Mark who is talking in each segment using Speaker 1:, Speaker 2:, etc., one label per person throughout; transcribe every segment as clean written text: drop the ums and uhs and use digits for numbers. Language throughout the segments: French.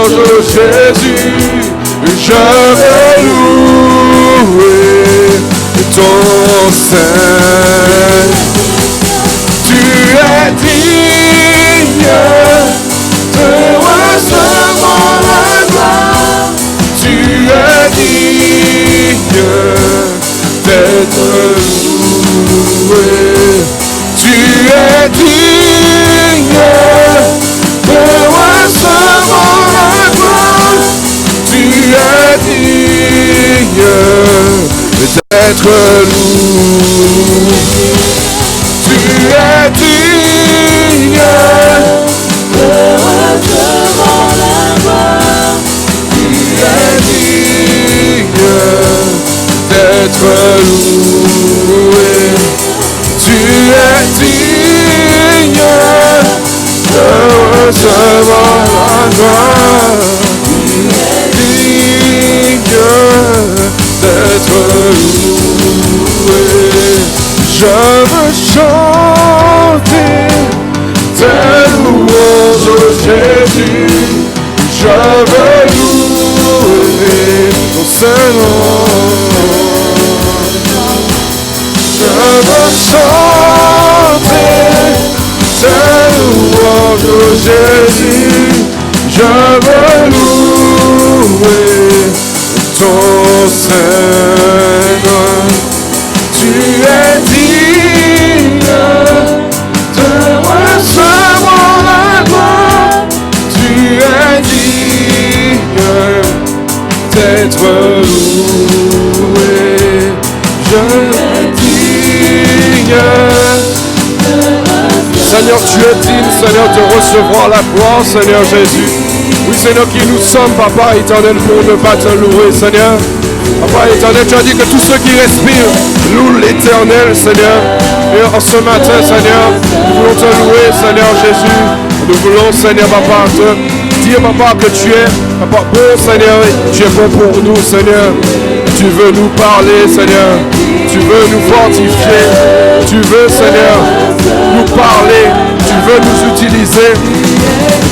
Speaker 1: louange, Jésus, je veux louer ton Saint. Tu es digne de recevoir la gloire. Tu es digne d'être loué. Tu es digne de recevoir la gloire. Tu es digne d'être loué. Tu es digne de recevoir la gloire. Tu es digne d'être loué. Tu es digne de recevoir la gloire. Tu es digne d'être loué. Je veux chanter tes louanges, oh Jésus. Je veux louer ton Saint-Nom. Je veux chanter tes louanges, oh Jésus. Je veux louer ton Saint-Nom. Tu es digne de recevoir la gloire. Tu es digne d'être loué. Je suis digne. Seigneur, tu es digne, Seigneur, de recevoir la gloire, Seigneur Jésus. Oui, Seigneur, qui nous sommes, Papa éternel, pour ne pas te louer, Seigneur. Papa éternel, tu as dit que tous ceux qui respirent louent l'Éternel, Seigneur. Et en ce matin, Seigneur, nous voulons te louer, Seigneur Jésus. Nous voulons, Seigneur, Papa, te dire, Papa, que tu es, Papa, bon, Seigneur, tu es bon pour nous, Seigneur. Tu veux nous parler, Seigneur. Tu veux nous fortifier. Tu veux, Seigneur, nous parler. Tu veux nous utiliser.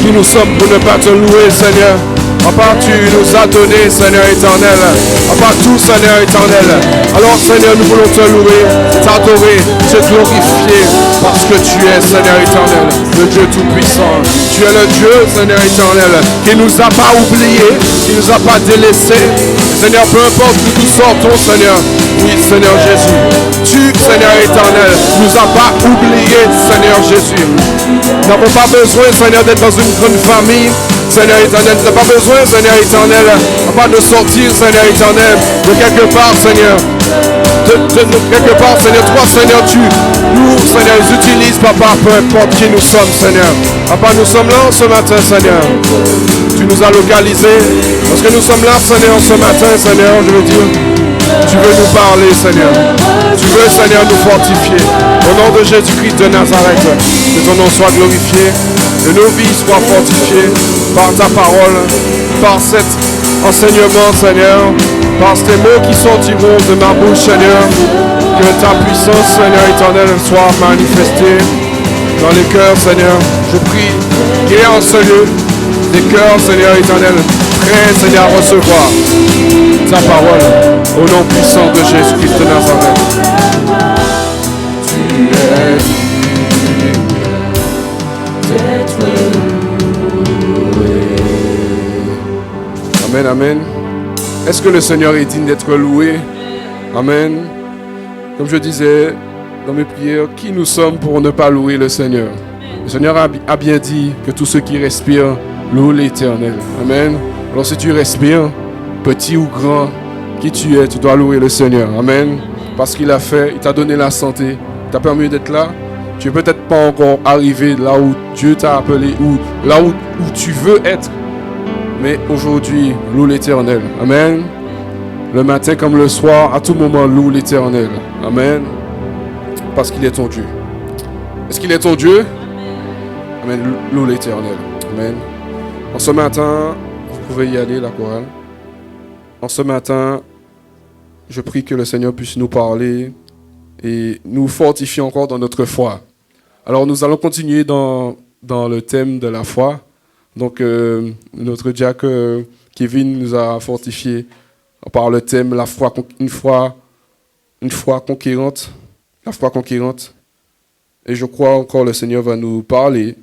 Speaker 1: Qui nous sommes pour ne pas te louer, Seigneur. Papa, tu nous as donné, Seigneur éternel. Papa, tout, Seigneur éternel. Alors, Seigneur, nous voulons te louer, t'adorer, te glorifier. Parce que tu es, Seigneur éternel, le Dieu tout-puissant. Tu es le Dieu, Seigneur éternel, qui ne nous a pas oubliés, qui ne nous a pas délaissés. Seigneur, peu importe d'où nous sortons, Seigneur. Oui, Seigneur Jésus. Tu, Seigneur éternel, ne nous as pas oubliés, Seigneur Jésus. Nous n'avons pas besoin, Seigneur, d'être dans une grande famille. Seigneur éternel, tu n'as pas besoin, Seigneur éternel, pas de sortir, Seigneur éternel, de quelque part, Seigneur. De quelque part, Seigneur, toi, Seigneur, tu nous, Seigneur, utilises, Papa, peu importe qui nous sommes, Seigneur. Papa, nous sommes là ce matin, Seigneur. Tu nous as localisés. Parce que nous sommes là, Seigneur, ce matin, Seigneur, je veux dire, tu veux nous parler, Seigneur. Tu veux, Seigneur, nous fortifier. Au nom de Jésus-Christ de Nazareth, que ton nom soit glorifié, que nos vies soient fortifiées par ta parole, par cet enseignement, Seigneur, par ces mots qui sortiront de ma bouche, Seigneur. Que ta puissance, Seigneur éternel, soit manifestée dans les cœurs, Seigneur. Je prie qu'il y ait en ce lieu des cœurs, Seigneur éternel, prêts, Seigneur, à recevoir ta parole au nom puissant de Jésus-Christ de Nazareth. Tu es digne d'être loué. Amen, amen. Est-ce que le Seigneur est digne d'être loué? Amen. Comme je disais dans mes prières, qui nous sommes pour ne pas louer le Seigneur? Le Seigneur a bien dit que tous ceux qui respirent louent l'Éternel. Amen. Alors si tu respires, petit ou grand, qui tu es, tu dois louer le Seigneur. Amen. Parce qu'il a fait, il t'a donné la santé, il t'a permis d'être là. Tu n'es peut-être pas encore arrivé là où Dieu t'a appelé, ou là où tu veux être. Mais aujourd'hui, loue l'Éternel. Amen. Le matin comme le soir, à tout moment, loue l'Éternel. Amen. Parce qu'il est ton Dieu. Est-ce qu'il est ton Dieu? Amen. Loue l'Éternel. Amen. En ce matin, vous pouvez y aller, la chorale. En ce matin, je prie que le Seigneur puisse nous parler et nous fortifier encore dans notre foi. Alors nous allons continuer dans le thème de la foi. Donc, notre diacre Kevin nous a fortifié par le thème la foi, une foi conquérante. La foi conquérante. Et je crois encore le Seigneur va nous parler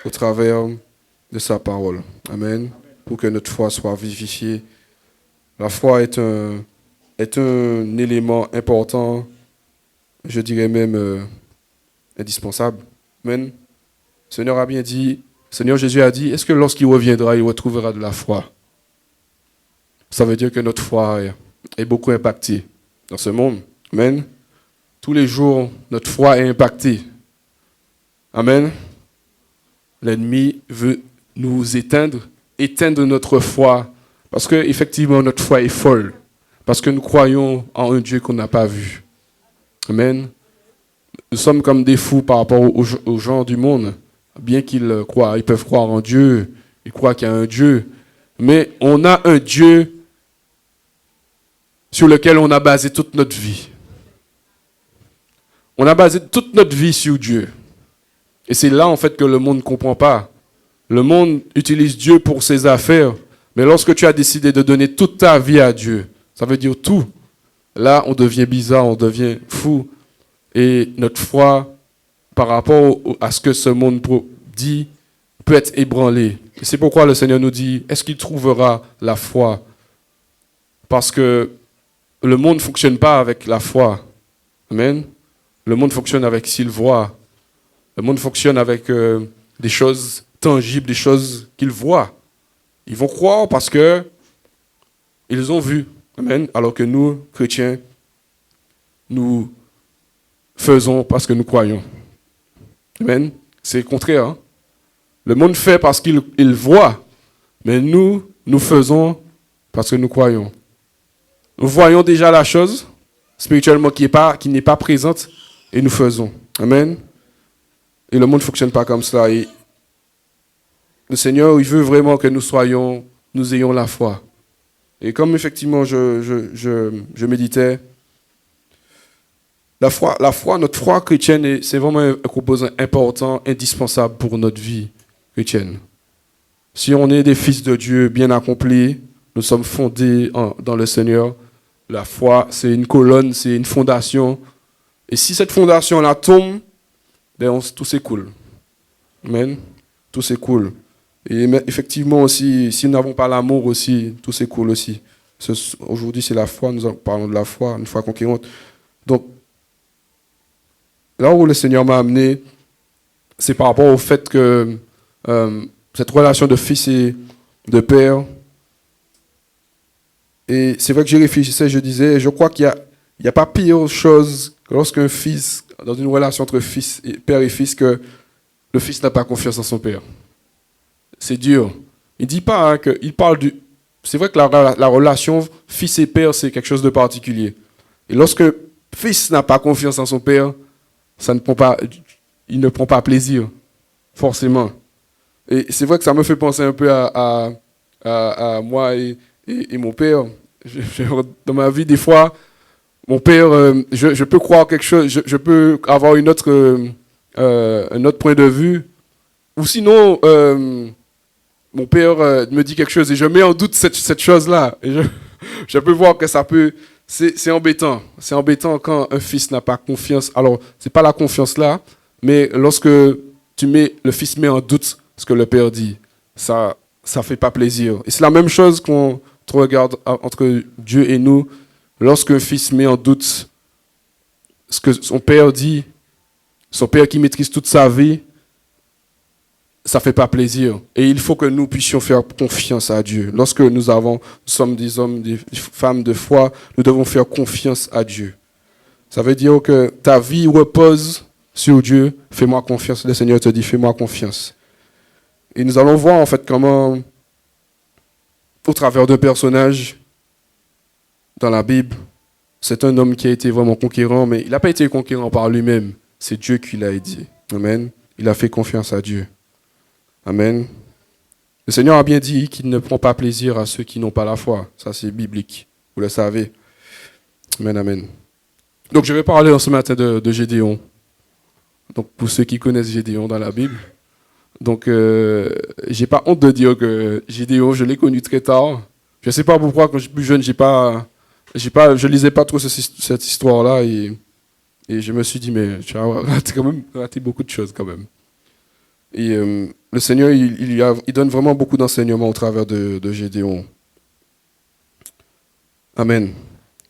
Speaker 1: au travers de sa parole. Amen. Pour que notre foi soit vivifiée. La foi est un élément important, je dirais même indispensable. Amen. Le Seigneur a bien dit, Seigneur Jésus a dit, est-ce que lorsqu'il reviendra, il retrouvera de la foi? Ça veut dire que notre foi est beaucoup impactée dans ce monde. Amen. Tous les jours, notre foi est impactée. Amen. L'ennemi veut nous éteindre notre foi, parce qu'effectivement, notre foi est folle, parce que nous croyons en un Dieu qu'on n'a pas vu. Amen. Nous sommes comme des fous par rapport aux gens du monde, bien qu'ils croient, ils peuvent croire en Dieu, ils croient qu'il y a un Dieu, mais on a un Dieu sur lequel on a basé toute notre vie. On a basé toute notre vie sur Dieu. Et c'est là, en fait, que le monde ne comprend pas. Le monde utilise Dieu pour ses affaires. Mais lorsque tu as décidé de donner toute ta vie à Dieu, ça veut dire tout. Là, on devient bizarre, on devient fou. Et notre foi, par rapport à ce que ce monde dit, peut être ébranlée. Et c'est pourquoi le Seigneur nous dit, est-ce qu'il trouvera la foi? Parce que le monde ne fonctionne pas avec la foi. Amen. Le monde fonctionne avec s'il voit. Le monde fonctionne avec des choses tangibles, des choses qu'ils voient. Ils vont croire parce que ils ont vu. Amen. Alors que nous, chrétiens, nous faisons parce que nous croyons. Amen. C'est le contraire. Hein? Le monde fait parce qu'il voit. Mais nous faisons parce que nous croyons. Nous voyons déjà la chose spirituellement qui n'est pas présente et nous faisons. Amen. Et le monde ne fonctionne pas comme ça. Et le Seigneur, il veut vraiment que nous ayons la foi. Et comme effectivement je méditais, notre foi chrétienne, c'est vraiment un composant important, indispensable pour notre vie chrétienne. Si on est des fils de Dieu bien accomplis, nous sommes fondés dans le Seigneur. La foi, c'est une colonne, c'est une fondation. Et si cette fondation-là tombe, tout s'écoule. Amen. Tout s'écoule. Et effectivement aussi, si nous n'avons pas l'amour aussi, tout s'écoule aussi. Aujourd'hui, c'est la foi, nous parlons de la foi, une foi conquérante. Donc, là où le Seigneur m'a amené, c'est par rapport au fait que cette relation de fils et de père, et c'est vrai que j'y réfléchissais, je disais, je crois qu'il n'y a pas pire chose que lorsqu'un fils, dans une relation entre père et fils, que le fils n'a pas confiance en son père. C'est dur. Il ne dit pas hein, qu'il parle du... C'est vrai que la relation fils et père, c'est quelque chose de particulier. Et lorsque le fils n'a pas confiance en son père, il ne prend pas plaisir, forcément. Et c'est vrai que ça me fait penser un peu à moi et mon père. Dans ma vie, des fois, mon père, je peux croire quelque chose, je peux avoir un autre point de vue. Ou sinon, mon père me dit quelque chose et je mets en doute cette chose-là. Et je peux voir que ça peut... C'est embêtant. C'est embêtant quand un fils n'a pas confiance. Alors, c'est pas la confiance là, mais lorsque le fils met en doute ce que le père dit, ça fait pas plaisir. Et c'est la même chose qu'on regarde entre Dieu et nous. Lorsqu'un fils met en doute ce que son père dit, son père qui maîtrise toute sa vie, ça fait pas plaisir. Et il faut que nous puissions faire confiance à Dieu. Lorsque nous sommes des hommes, des femmes de foi, nous devons faire confiance à Dieu. Ça veut dire que ta vie repose sur Dieu. Fais-moi confiance. Le Seigneur te dit, fais-moi confiance. Et nous allons voir en fait comment, au travers d'un personnage dans la Bible, c'est un homme qui a été vraiment conquérant, mais il n'a pas été conquérant par lui-même. C'est Dieu qui l'a aidé. Amen. Il a fait confiance à Dieu. Amen. Le Seigneur a bien dit qu'il ne prend pas plaisir à ceux qui n'ont pas la foi. Ça, c'est biblique. Vous le savez. Amen, amen. Donc, je vais parler ce matin de Gédéon. Donc, pour ceux qui connaissent Gédéon dans la Bible. Donc, j'ai pas honte de dire que Gédéon, je l'ai connu très tard. Je ne sais pas pourquoi, quand j'étais plus jeune, je lisais pas trop cette histoire-là et je me suis dit, mais tu as quand même raté beaucoup de choses quand même. Et le Seigneur, il donne vraiment beaucoup d'enseignements au travers de Gédéon. Amen.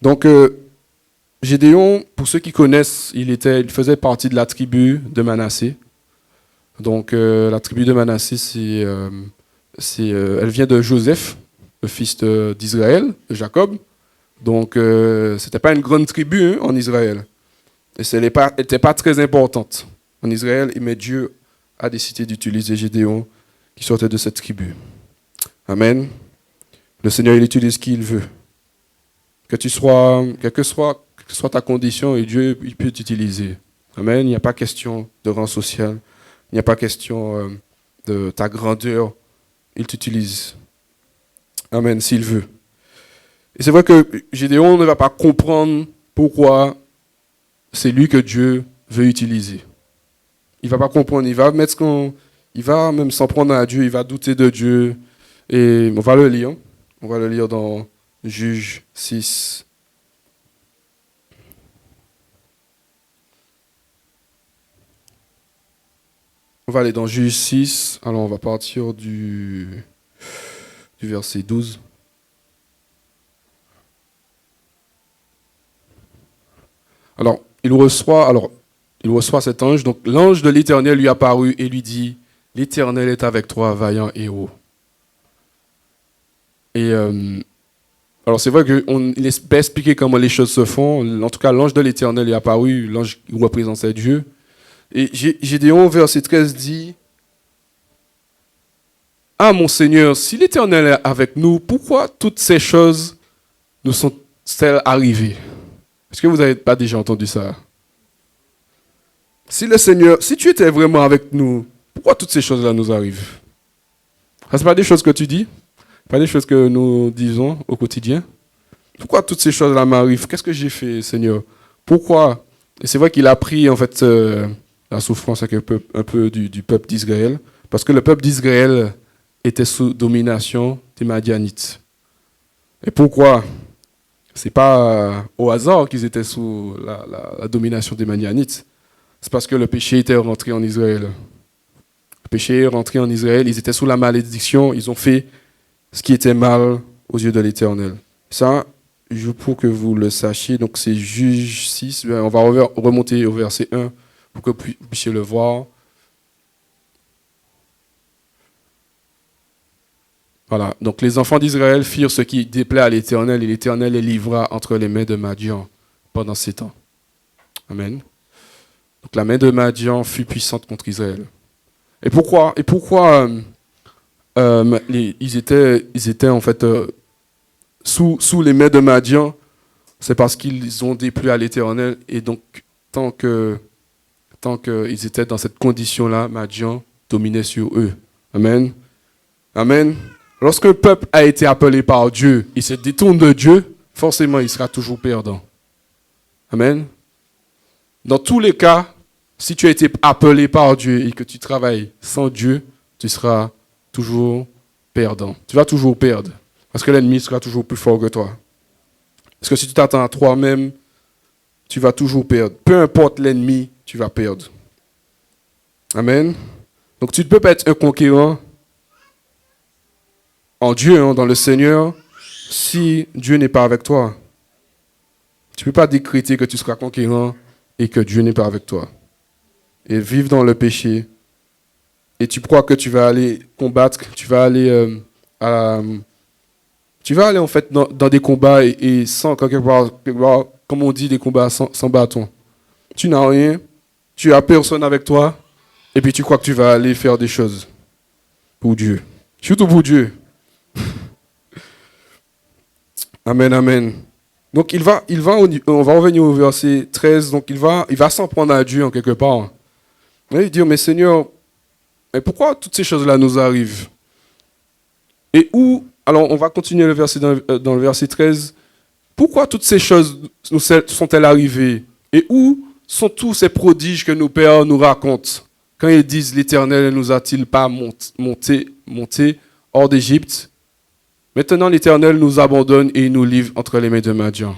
Speaker 1: Donc, Gédéon, pour ceux qui connaissent, il faisait partie de la tribu de Manassé. Donc, la tribu de Manassé, elle vient de Joseph, le fils d'Israël, de Jacob. Donc, c'était pas une grande tribu en Israël. Et elle n'était pas très importante en Israël, mais Dieu a décidé d'utiliser Gédéon, qui sortait de cette tribu. Amen. Le Seigneur, il utilise qui il veut. Quelle que soit ta condition, et Dieu, il peut t'utiliser. Amen. Il n'y a pas question de rang social. Il n'y a pas question de ta grandeur. Il t'utilise. Amen, s'il veut. Et c'est vrai que Gédéon ne va pas comprendre pourquoi c'est lui que Dieu veut utiliser. Il ne va pas comprendre. Il va même s'en prendre à Dieu. Il va douter de Dieu. Et on va le lire. On va le lire dans Juge 6. On va aller dans Juge 6. Alors, on va partir du verset 12. Alors, il reçoit cet ange. Donc, l'ange de l'Éternel lui apparut et lui dit, « L'Éternel est avec toi, vaillant héros. » Et alors, c'est vrai qu'il n'est pas expliqué comment les choses se font. En tout cas, l'ange de l'Éternel est apparu, l'ange qui représentait Dieu. Et Gédéon, verset 13, dit, « Ah, mon Seigneur, si l'Éternel est avec nous, pourquoi toutes ces choses nous sont-elles arrivées ?» Est-ce que vous n'avez pas déjà entendu ça? Si tu étais vraiment avec nous, pourquoi toutes ces choses-là nous arrivent? Ce n'est pas des choses que tu dis, pas des choses que nous disons au quotidien. Pourquoi toutes ces choses-là m'arrivent? Qu'est-ce que j'ai fait, Seigneur? Pourquoi? Et c'est vrai qu'il a pris en fait la souffrance un peu du peuple d'Israël, parce que le peuple d'Israël était sous domination des Madianites. Et pourquoi? C'est pas au hasard qu'ils étaient sous la domination des Madianites. C'est parce que le péché était rentré en Israël. Le péché est rentré en Israël, ils étaient sous la malédiction, ils ont fait ce qui était mal aux yeux de l'Éternel. Ça, pour que vous le sachiez, donc c'est Juge 6, on va remonter au verset 1 pour que vous puissiez le voir. Voilà, donc les enfants d'Israël firent ce qui déplaît à l'Éternel, et l'Éternel les livra entre les mains de Madian pendant 7 ans. Amen. Donc la main de Madian fut puissante contre Israël. Et pourquoi ils étaient en fait sous les mains de Madian? C'est parce qu'ils ont déplu à l'Éternel, et donc tant qu'ils étaient dans cette condition-là, Madian dominait sur eux. Amen. Amen. Lorsque le peuple a été appelé par Dieu, il se détourne de Dieu, forcément il sera toujours perdant. Amen. Dans tous les cas, si tu as été appelé par Dieu et que tu travailles sans Dieu, tu seras toujours perdant. Tu vas toujours perdre. Parce que l'ennemi sera toujours plus fort que toi. Parce que si tu t'attends à toi-même, tu vas toujours perdre. Peu importe l'ennemi, tu vas perdre. Amen. Donc tu ne peux pas être un conquérant en Dieu, dans le Seigneur, si Dieu n'est pas avec toi. Tu ne peux pas décréter que tu seras conquérant et que Dieu n'est pas avec toi. Et vivre dans le péché. Et tu crois que tu vas aller combattre, tu vas aller en fait dans des combats et sans quelque part, comme on dit, des combats sans bâton. Tu n'as rien, tu n'as personne avec toi, et puis tu crois que tu vas aller faire des choses pour Dieu. Surtout pour Dieu. Amen, amen. Donc on va revenir au verset 13. Donc il va s'en prendre à Dieu en quelque part. Et il va dire, mais Seigneur, mais pourquoi toutes ces choses-là nous arrivent? Et où, alors on va continuer le verset dans le verset 13. Pourquoi toutes ces choses sont-elles arrivées? Et où sont tous ces prodiges que nos pères nous racontent? quand ils disent l'Éternel ne nous a-t-il pas monté hors d'Égypte, maintenant l'Éternel nous abandonne et il nous livre entre les mains de Madian.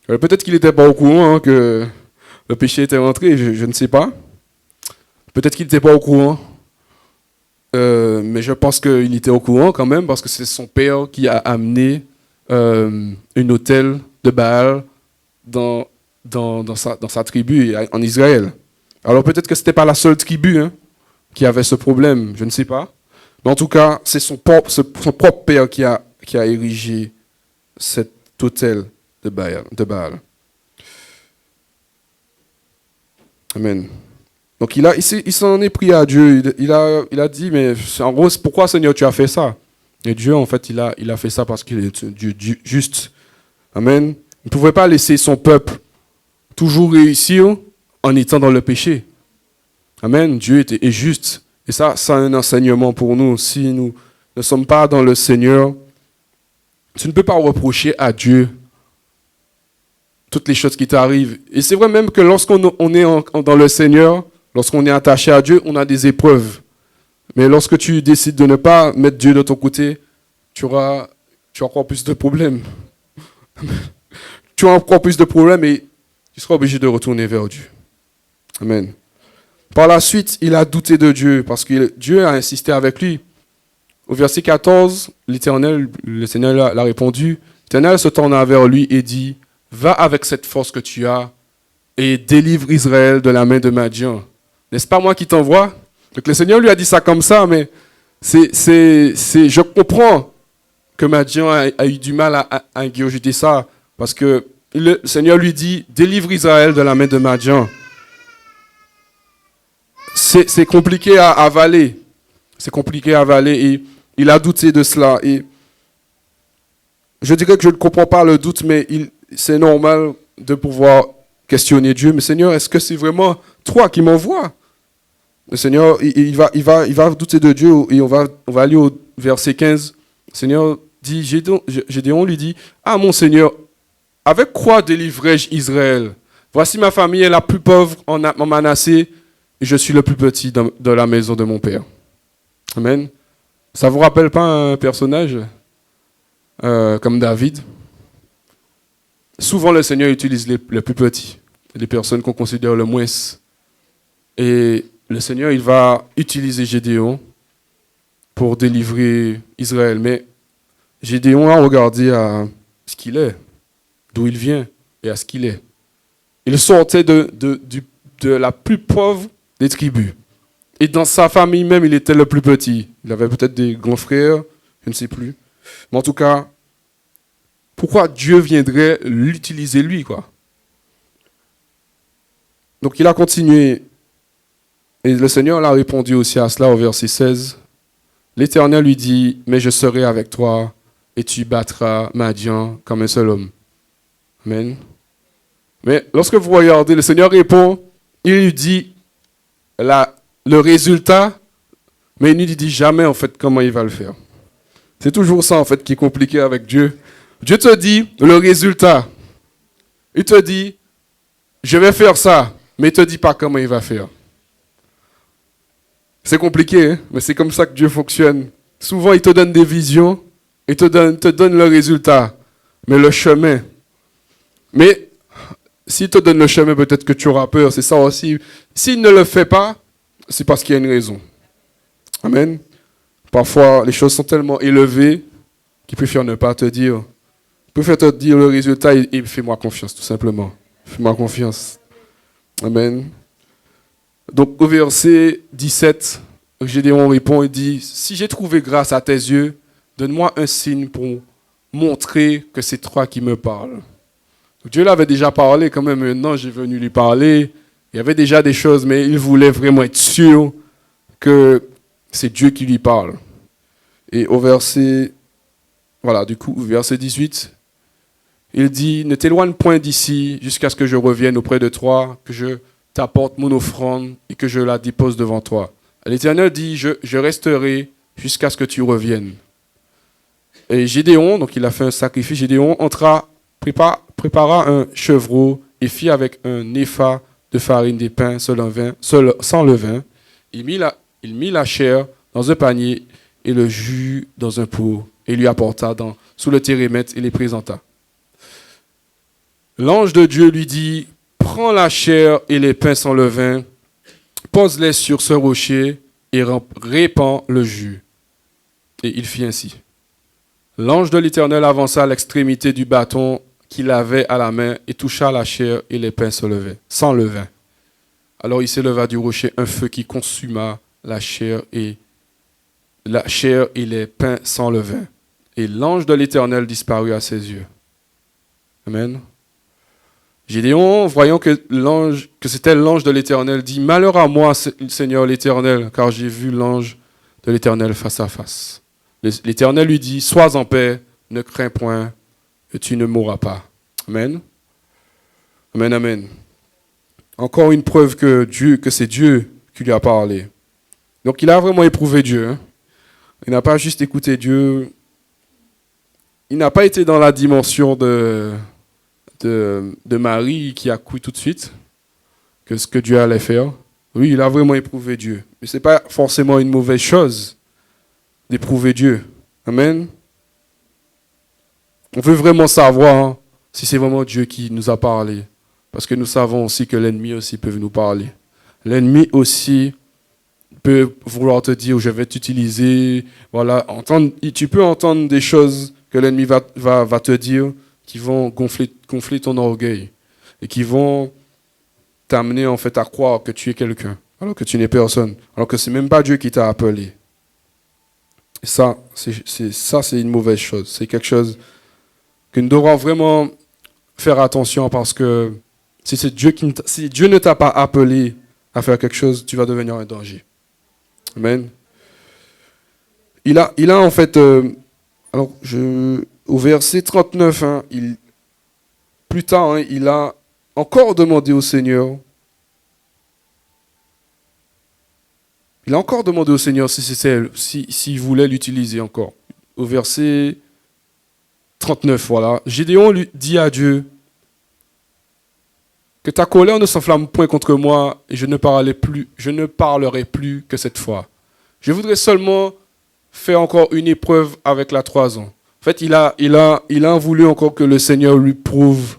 Speaker 1: Peut-être qu'il n'était pas au courant que le péché était rentré, je ne sais pas. Peut-être qu'il n'était pas au courant. Mais je pense qu'il était au courant quand même parce que c'est son père qui a amené une autel de Baal dans sa tribu en Israël. Alors peut-être que ce n'était pas la seule tribu qui avait ce problème, je ne sais pas. Mais en tout cas, c'est son propre père qui a érigé cet autel de Baal. Amen. Donc il s'en est pris à Dieu. Il a dit, mais en gros, pourquoi Seigneur tu as fait ça? Et Dieu, en fait, il a fait ça parce qu'il est Dieu juste. Amen. Il ne pouvait pas laisser son peuple toujours réussir en étant dans le péché. Amen. Dieu est juste. Et ça, c'est un enseignement pour nous. Si nous ne sommes pas dans le Seigneur, tu ne peux pas reprocher à Dieu toutes les choses qui t'arrivent. Et c'est vrai même que lorsqu'on est dans le Seigneur, lorsqu'on est attaché à Dieu, on a des épreuves. Mais lorsque tu décides de ne pas mettre Dieu de ton côté, tu auras encore plus de problèmes. Tu auras encore plus de problèmes et tu seras obligé de retourner vers Dieu. Amen. Par la suite, il a douté de Dieu parce que Dieu a insisté avec lui. Au verset 14, le Seigneur l'a répondu. L'Éternel se tourna vers lui et dit, « Va avec cette force que tu as et délivre Israël de la main de Madian. » N'est-ce pas moi qui t'envoie? Donc le Seigneur lui a dit ça comme ça, mais je comprends que Madian a eu du mal à ingurgiter ça, parce que le Seigneur lui dit, délivre Israël de la main de Madian. C'est compliqué à avaler. C'est compliqué à avaler et il a douté de cela. Et je dirais que je ne comprends pas le doute, mais c'est normal de pouvoir questionner Dieu. Mais Seigneur, est-ce que c'est vraiment toi qui m'envoies? Le Seigneur, il va douter de Dieu et on va aller au verset 15. Le Seigneur dit, Gédéon lui dit, « Ah mon Seigneur, avec quoi délivrerai-je Israël? Voici ma famille est la plus pauvre en Manassé et je suis le plus petit de la maison de mon père. » Amen. Ça vous rappelle pas un personnage comme David? Souvent le Seigneur utilise les plus petits, les personnes qu'on considère le moins. Et le Seigneur, il va utiliser Gédéon pour délivrer Israël. Mais Gédéon a regardé à ce qu'il est, d'où il vient et à ce qu'il est. Il sortait de la plus pauvre des tribus. Et dans sa famille même, il était le plus petit. Il avait peut-être des grands frères, je ne sais plus. Mais en tout cas, pourquoi Dieu viendrait l'utiliser lui, quoi? Donc il a continué. Et le Seigneur l'a répondu aussi à cela au verset 16. L'Éternel lui dit, « Mais je serai avec toi et tu battras Madian comme un seul homme. » Amen. Mais lorsque vous regardez, le Seigneur répond, il lui dit le résultat, mais il ne lui dit jamais en fait comment il va le faire. C'est toujours ça en fait qui est compliqué avec Dieu. Dieu te dit le résultat. Il te dit, je vais faire ça, mais il ne te dit pas comment il va faire. C'est compliqué, hein? Mais c'est comme ça que Dieu fonctionne. Souvent, il te donne des visions, il te donne le résultat, mais le chemin. Mais s'il te donne le chemin, peut-être que tu auras peur, c'est ça aussi. S'il ne le fait pas, c'est parce qu'il y a une raison. Amen. Parfois, les choses sont tellement élevées qu'il préfère ne pas te dire. Il préfère te dire le résultat et fais-moi confiance, tout simplement. Fais-moi confiance. Amen. Donc au verset 17, Gédéon répond et dit, « Si j'ai trouvé grâce à tes yeux, donne-moi un signe pour montrer que c'est toi qui me parles. » Dieu l'avait déjà parlé quand même, maintenant j'ai venu lui parler. Il y avait déjà des choses, mais il voulait vraiment être sûr que c'est Dieu qui lui parle. Et au verset 18, il dit, « Ne t'éloigne point d'ici jusqu'à ce que je revienne auprès de toi, que je t'apporte mon offrande et que je la dépose devant toi. » L'Éternel dit, je resterai jusqu'à ce que tu reviennes. Et Gédéon, donc il a fait un sacrifice, Gédéon prépara un chevreau et fit avec un épha de farine des pains sans levain. il mit la chair dans un panier et le jus dans un pot et lui apporta sous le thérémètre et les présenta. L'ange de Dieu lui dit, prends la chair et les pains sans levain, pose-les sur ce rocher et répands le jus. Et il fit ainsi. L'ange de l'Éternel avança à l'extrémité du bâton qu'il avait à la main et toucha la chair et les pains sans levain. Alors il s'éleva du rocher un feu qui consuma la chair et les pains sans levain. Et l'ange de l'Éternel disparut à ses yeux. Amen. Gédéon, voyant que c'était l'ange de l'Éternel, dit « Malheur à moi, Seigneur l'Éternel, car j'ai vu l'ange de l'Éternel face à face. » L'Éternel lui dit « Sois en paix, ne crains point, et tu ne mourras pas. » Amen. Amen, amen. Encore une preuve que c'est Dieu qui lui a parlé. Donc il a vraiment éprouvé Dieu. Hein. Il n'a pas juste écouté Dieu. Il n'a pas été dans la dimension de Marie qui a cru tout de suite que ce que Dieu allait faire. Oui, il a vraiment éprouvé Dieu. Mais ce n'est pas forcément une mauvaise chose d'éprouver Dieu. Amen. On veut vraiment savoir hein, si c'est vraiment Dieu qui nous a parlé. Parce que nous savons aussi que l'ennemi aussi peut nous parler. L'ennemi aussi peut vouloir te dire, je vais t'utiliser. Voilà, tu peux entendre des choses que l'ennemi va te dire qui vont gonfler ton orgueil et qui vont t'amener en fait à croire que tu es quelqu'un, alors que tu n'es personne, alors que c'est même pas Dieu qui t'a appelé. Et ça, c'est une mauvaise chose. C'est quelque chose que nous devrons vraiment faire attention parce que si Dieu ne t'a pas appelé à faire quelque chose, tu vas devenir un danger. Amen. Il a en fait, au verset 39, hein, plus tard, hein, il a encore demandé au Seigneur. Il a encore demandé au Seigneur s'il voulait l'utiliser encore. Au verset 39, voilà. Gédéon lui dit à Dieu, que ta colère ne s'enflamme point contre moi et je ne parlerai plus que cette fois. Je voudrais seulement faire encore une épreuve avec la 3 ans. En fait, il a voulu encore que le Seigneur lui prouve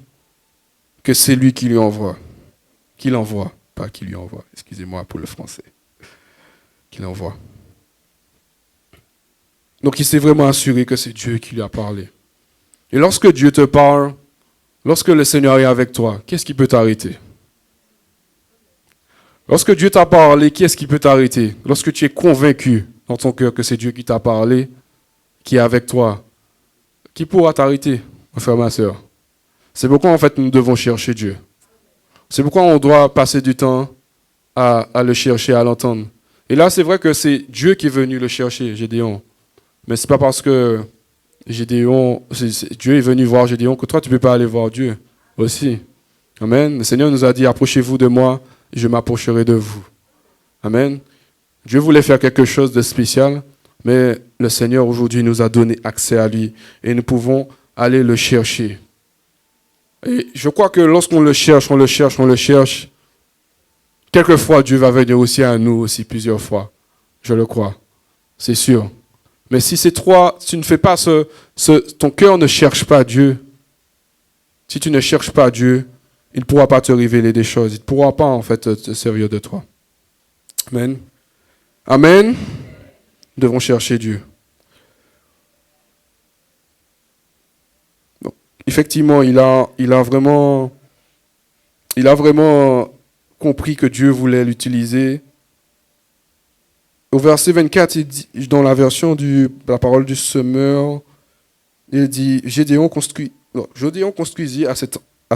Speaker 1: que c'est lui qui lui envoie. Qu'il envoie, pas qu'il lui envoie. Excusez-moi pour le français. Qu'il envoie. Donc il s'est vraiment assuré que c'est Dieu qui lui a parlé. Et lorsque Dieu te parle, lorsque le Seigneur est avec toi, qu'est-ce qui peut t'arrêter? Lorsque Dieu t'a parlé, qu'est-ce qui peut t'arrêter? Lorsque tu es convaincu dans ton cœur que c'est Dieu qui t'a parlé, qui est avec toi, qui pourra t'arrêter, mon frère, ma soeur? C'est pourquoi en fait nous devons chercher Dieu. C'est pourquoi on doit passer du temps à le chercher, à l'entendre. Et là, c'est vrai que c'est Dieu qui est venu le chercher, Gédéon. Mais c'est pas parce que Dieu est venu voir Gédéon que toi, tu ne peux pas aller voir Dieu aussi. Amen. Le Seigneur nous a dit, approchez-vous de moi et je m'approcherai de vous. Amen. Dieu voulait faire quelque chose de spécial, mais le Seigneur aujourd'hui nous a donné accès à lui et nous pouvons aller le chercher. Et je crois que lorsqu'on le cherche, quelquefois Dieu va venir aussi à nous aussi plusieurs fois. Je le crois. C'est sûr. Mais si c'est toi, tu ne fais pas ton cœur ne cherche pas Dieu. Si tu ne cherches pas Dieu, il ne pourra pas te révéler des choses. Il ne pourra pas en fait te servir de toi. Amen. Amen. Nous devons chercher Dieu. Donc, effectivement, il a vraiment compris que Dieu voulait l'utiliser. Au verset 24, il dit, dans la version de la parole du semeur, il dit, Gédéon construisit à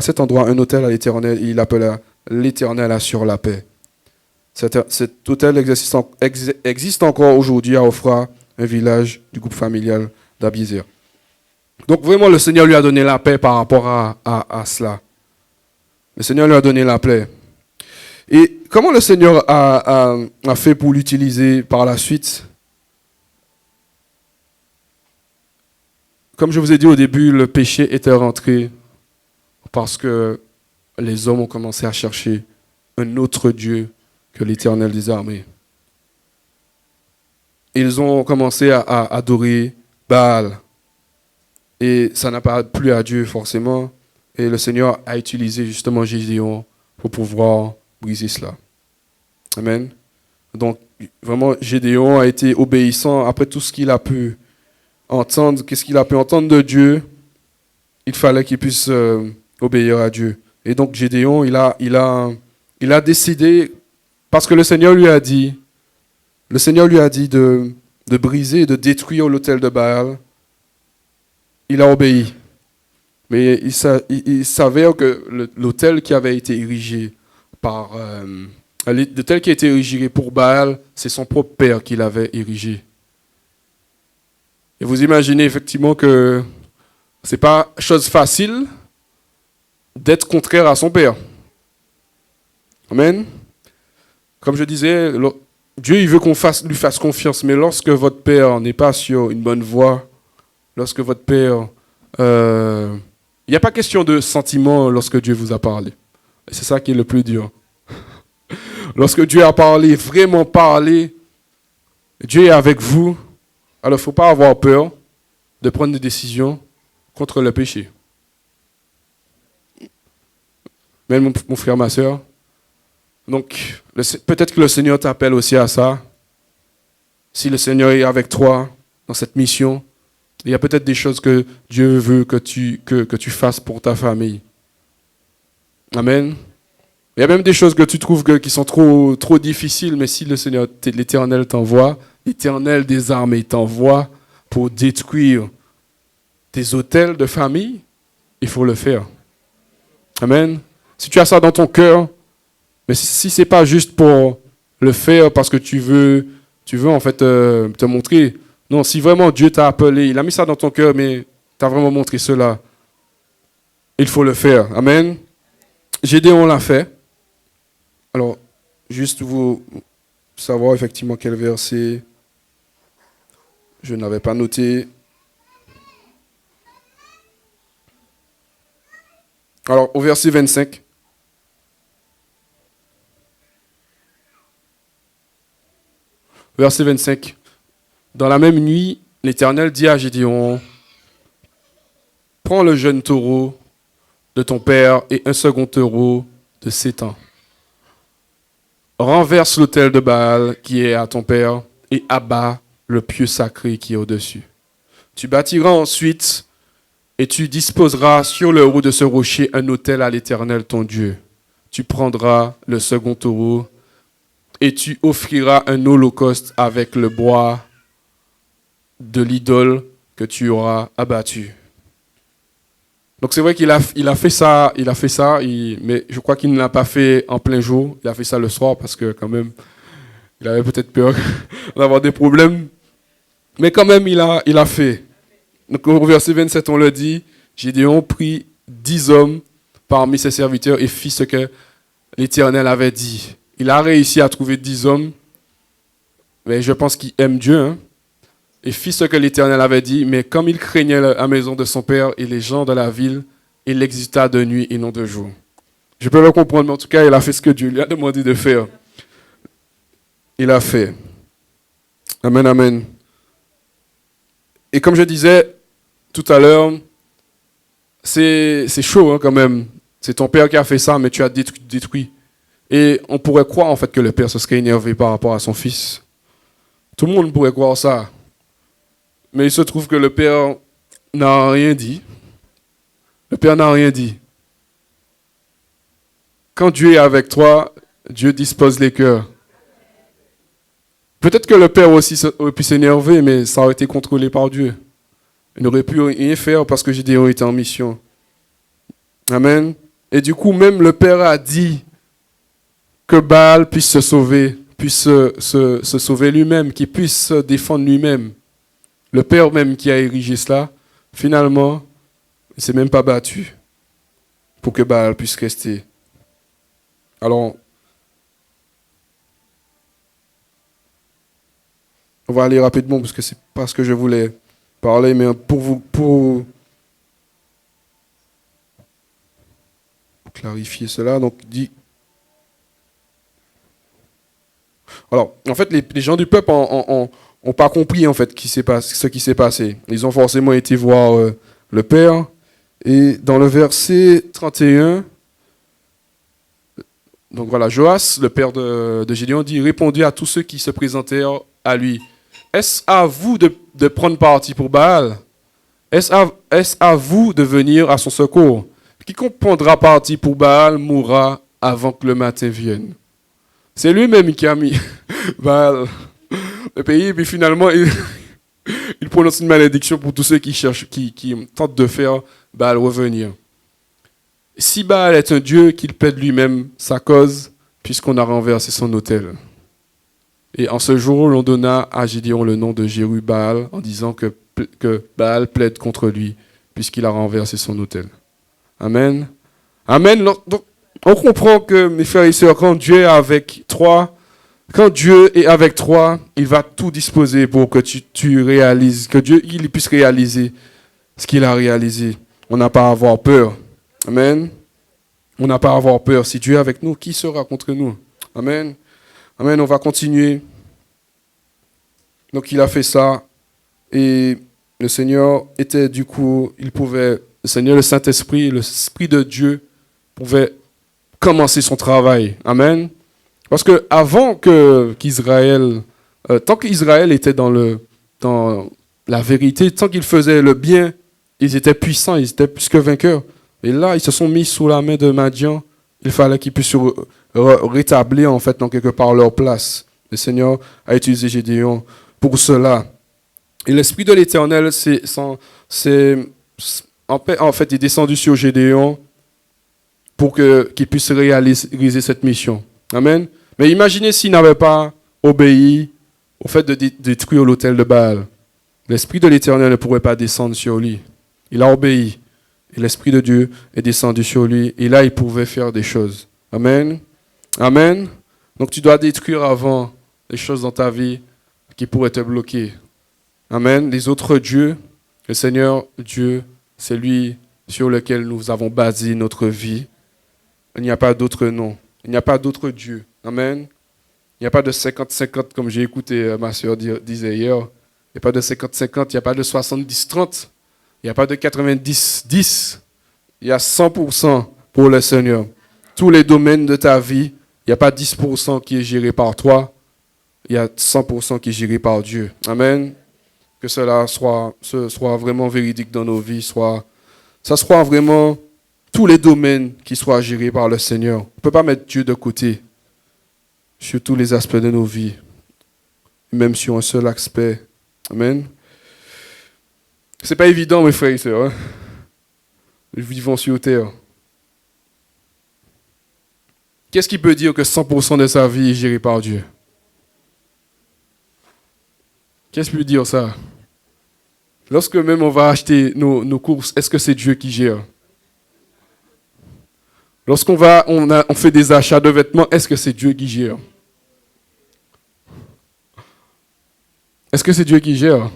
Speaker 1: cet endroit un autel à l'Éternel, et il appela l'Éternel assure la paix. Cet autel existe encore aujourd'hui à Ophrah, un village du groupe familial d'Abiezer. Donc vraiment, le Seigneur lui a donné la paix par rapport à cela. Le Seigneur lui a donné la paix. Et comment le Seigneur a fait pour l'utiliser par la suite? Comme je vous ai dit au début, le péché était rentré parce que les hommes ont commencé à chercher un autre Dieu que l'Éternel des armées. ils ont commencé à adorer Baal. Et ça n'a pas plu à Dieu forcément. Et le Seigneur a utilisé justement Gédéon pour pouvoir briser cela. Amen. Donc, vraiment, Gédéon a été obéissant après tout ce qu'il a pu entendre. Qu'est-ce qu'il a pu entendre de Dieu? Il fallait qu'il puisse obéir à Dieu. Et donc, Gédéon, il a décidé, parce que le Seigneur lui a dit de briser, de détruire l'autel de Baal. Il a obéi. Mais il s'avère que l'autel qui avait été érigé l'autel qui a été érigé pour Baal, c'est son propre père qui l'avait érigé. Et vous imaginez effectivement que c'est pas chose facile d'être contraire à son père. Amen. Comme je disais, Dieu il veut qu'on lui fasse confiance, mais lorsque votre père n'est pas sur une bonne voie, lorsque votre père... il n'y a pas question de sentiment lorsque Dieu vous a parlé. Et c'est ça qui est le plus dur. Lorsque Dieu a parlé, vraiment parlé, Dieu est avec vous, alors il ne faut pas avoir peur de prendre des décisions contre le péché. Même mon frère, ma soeur. Donc, peut-être que le Seigneur t'appelle aussi à ça. Si le Seigneur est avec toi dans cette mission, il y a peut-être des choses que Dieu veut que tu fasses pour ta famille. Amen. Il y a même des choses que tu trouves qui sont trop difficiles, mais si le Seigneur, l'Éternel t'envoie, l'Éternel des armées t'envoie pour détruire tes autels de famille, il faut le faire. Amen. Si tu as ça dans ton cœur, mais si ce n'est pas juste pour le faire parce que tu veux en fait te montrer. Non, si vraiment Dieu t'a appelé, il a mis ça dans ton cœur, mais tu as vraiment montré cela, il faut le faire. Amen. Gédéon l'a fait. Alors, juste vous savoir effectivement quel verset je n'avais pas noté. Alors, au verset 25. Verset 25. Dans la même nuit, l'Éternel dit à Gédéon, prends le jeune taureau de ton père et un second taureau de 7 ans. Renverse l'autel de Baal qui est à ton père et abat le pieu sacré qui est au-dessus. Tu bâtiras ensuite et tu disposeras sur le haut de ce rocher un autel à l'Éternel ton Dieu. Tu prendras le second taureau et tu offriras un holocauste avec le bois de l'idole que tu auras abattu. Donc c'est vrai qu'il a fait ça, mais je crois qu'il ne l'a pas fait en plein jour. Il a fait ça le soir parce que quand même, il avait peut-être peur d'avoir des problèmes. Mais quand même, il a fait. Donc au verset 27, on le dit, Gédéon prit 10 hommes parmi ses serviteurs et fit ce que l'Éternel avait dit. Il a réussi à trouver 10 hommes, mais je pense qu'il aime Dieu, hein. Et fit ce que l'Éternel avait dit, mais comme il craignait la maison de son père et les gens de la ville, il l'exécuta de nuit et non de jour. Je peux le comprendre, mais en tout cas, il a fait ce que Dieu lui a demandé de faire. Il a fait. Amen, amen. Et comme je disais tout à l'heure, c'est chaud hein, quand même. C'est ton père qui a fait ça, mais tu as détruit. Et on pourrait croire en fait que le père se serait énervé par rapport à son fils. Tout le monde pourrait croire ça. Mais il se trouve que le père n'a rien dit. Le père n'a rien dit. Quand Dieu est avec toi, Dieu dispose les cœurs. Peut-être que le père aussi aurait pu s'énerver, mais ça aurait été contrôlé par Dieu. Il n'aurait pu rien faire parce que Gédéon était en mission. Amen. Et du coup, même le père a dit que Baal puisse se sauver, puisse se sauver lui-même, qu'il puisse se défendre lui-même. Le père même qui a érigé cela, finalement, il ne s'est même pas battu pour que Baal puisse rester. Alors, on va aller rapidement parce que c'est pas ce que je voulais parler, mais pour clarifier cela, donc dit. Alors, en fait, les gens du peuple ont n'ont pas compris en fait ce qui s'est passé. Ils ont forcément été voir le Père. Et dans le verset 31, donc voilà, Joas, le père de Gédéon, dit, répondit à tous ceux qui se présentèrent à lui. Est-ce à vous de prendre parti pour Baal? Est-ce à vous de venir à son secours? Quiconque prendra parti pour Baal mourra avant que le matin vienne. C'est lui-même qui a mis Baal le pays, et puis finalement, il prononce une malédiction pour tous ceux qui cherchent, qui tentent de faire Baal revenir. Si Baal est un dieu, qu'il plaide lui-même sa cause, puisqu'on a renversé son autel. Et en ce jour, l'on donna à Gédéon le nom de Jérubbaal, en disant que Baal plaide contre lui, puisqu'il a renversé son autel. Amen. Amen. Donc, on comprend que, mes frères et sœurs, quand Dieu est avec toi, il va tout disposer pour que tu réalises, que Dieu il puisse réaliser ce qu'il a réalisé. On n'a pas à avoir peur. Amen. On n'a pas à avoir peur. Si Dieu est avec nous, qui sera contre nous? Amen. Amen. On va continuer. Donc il a fait ça. Et le Seigneur était du coup, le Seigneur, le Saint-Esprit, l'Esprit de Dieu pouvait commencer son travail. Amen. Parce que avant qu'Israël, tant qu'Israël était dans la vérité, tant qu'ils faisaient le bien, ils étaient puissants, ils étaient plus que vainqueurs. Et là, ils se sont mis sous la main de Madian. Il fallait qu'ils puissent rétablir, en fait, en quelque part, leur place. Le Seigneur a utilisé Gédéon pour cela. Et l'Esprit de l'Éternel, en fait, est descendu sur Gédéon pour qu'il puisse réaliser cette mission. Amen. Mais imaginez s'il n'avait pas obéi au fait de détruire l'autel de Baal. L'Esprit de l'Éternel ne pourrait pas descendre sur lui. Il a obéi. Et l'Esprit de Dieu est descendu sur lui. Et là, il pouvait faire des choses. Amen. Amen. Donc, tu dois détruire avant les choses dans ta vie qui pourraient te bloquer. Amen. Les autres dieux, le Seigneur Dieu, c'est lui sur lequel nous avons basé notre vie. Il n'y a pas d'autre nom. Il n'y a pas d'autre Dieu. Amen. Il n'y a pas de 50-50 comme j'ai écouté ma soeur disait hier. Il n'y a pas de 50-50, il n'y a pas de 70-30. Il n'y a pas de 90-10. Il y a 100% pour le Seigneur. Tous les domaines de ta vie, il n'y a pas 10% qui est géré par toi. Il y a 100% qui est géré par Dieu. Amen. Que cela soit vraiment véridique dans nos vies. Ça soit vraiment tous les domaines qui soient gérés par le Seigneur. On ne peut pas mettre Dieu de côté sur tous les aspects de nos vies. Même sur un seul aspect. Amen. C'est pas évident, mes frères et sœurs. Hein? Nous vivons sur terre. Qu'est-ce qui peut dire que 100% de sa vie est gérée par Dieu? Qu'est-ce qui peut dire ça? Lorsque même on va acheter nos courses, est-ce que c'est Dieu qui gère? Lorsqu'on fait des achats de vêtements, est-ce que c'est Dieu qui gère? Est-ce que c'est Dieu qui gère?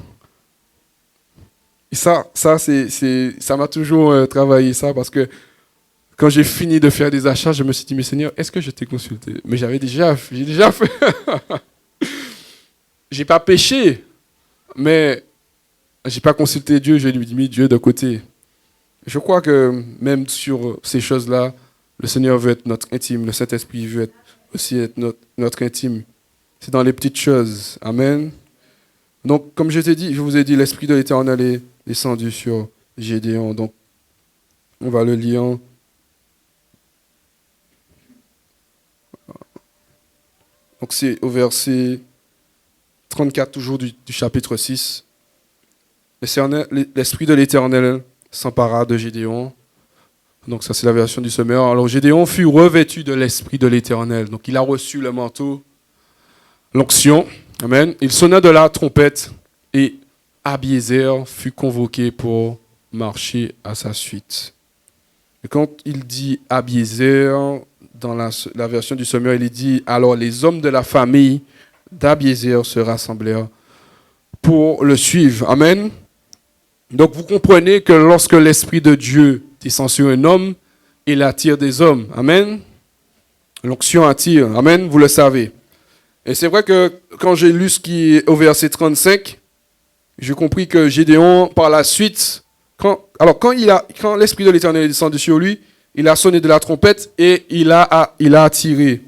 Speaker 1: Et ça m'a toujours travaillé ça parce que quand j'ai fini de faire des achats, je me suis dit, mais Seigneur, est-ce que je t'ai consulté? Mais j'ai déjà fait. J'ai pas péché, mais j'ai pas consulté Dieu, j'ai mis Dieu de côté. Je crois que même sur ces choses-là, le Seigneur veut être notre intime, le Saint-Esprit veut aussi être notre intime. C'est dans les petites choses. Amen. Donc, comme je vous ai dit, l'Esprit de l'Éternel est descendu sur Gédéon. Donc, on va le lire. Donc, c'est au verset 34, toujours du chapitre 6. L'Esprit de l'Éternel s'empara de Gédéon. Donc, ça, c'est la version du Semeur. Alors, Gédéon fut revêtu de l'Esprit de l'Éternel. Donc, il a reçu le manteau, l'onction. Amen. Il sonna de la trompette et Abiézer fut convoqué pour marcher à sa suite. Et quand il dit Abiézer, dans la version du Semeur, il dit « Alors les hommes de la famille d'Abiézer se rassemblèrent pour le suivre. » Amen. Donc vous comprenez que lorsque l'Esprit de Dieu descend sur un homme, il attire des hommes. Amen. L'onction attire. Amen. Vous le savez. Et c'est vrai que quand j'ai lu ce qui est au verset 35, j'ai compris que Gédéon, par la suite, quand l'Esprit de l'Éternel est descendu sur lui, il a sonné de la trompette et il a attiré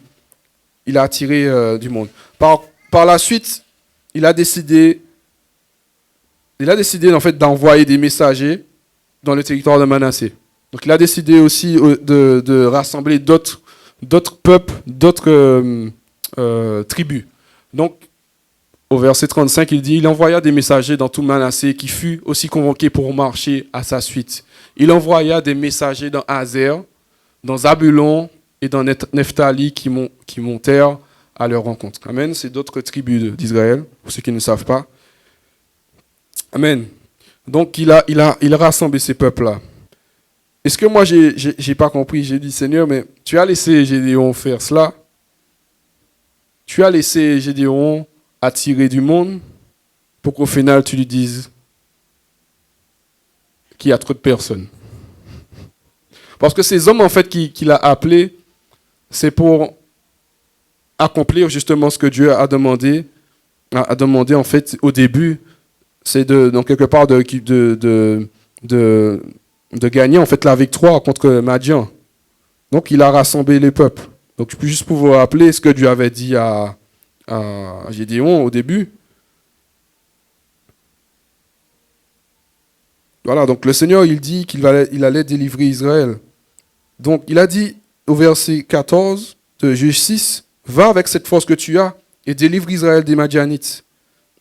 Speaker 1: du monde. Par la suite, il a décidé en fait d'envoyer des messagers dans le territoire de Manassé. Donc il a décidé aussi de rassembler d'autres peuples, d'autres tribus. Donc au verset 35, il dit, il envoya des messagers dans tout Manassé qui fut aussi convoqué pour marcher à sa suite. Il envoya des messagers dans Azer, dans Zabulon et dans Nephtali qui montèrent à leur rencontre. Amen. C'est d'autres tribus d'Israël, pour ceux qui ne savent pas. Amen. Donc il a rassemblé ces peuples-là. Est-ce que moi j'ai pas compris? J'ai dit, Seigneur, mais tu as laissé Gédéon faire cela. Tu as laissé Gédéon attirer du monde pour qu'au final tu lui dises qu'il y a trop de personnes. Parce que ces hommes en fait qu'il a appelés, c'est pour accomplir justement ce que Dieu a demandé en fait au début, c'est donc quelque part de gagner en fait la victoire contre Madian. Donc il a rassemblé les peuples. Donc je peux juste pour vous rappeler ce que Dieu avait dit à Gédéon au début. Voilà, donc le Seigneur il dit qu'il allait délivrer Israël. Donc il a dit au verset 14 de Juge 6, va avec cette force que tu as et délivre Israël des Madianites.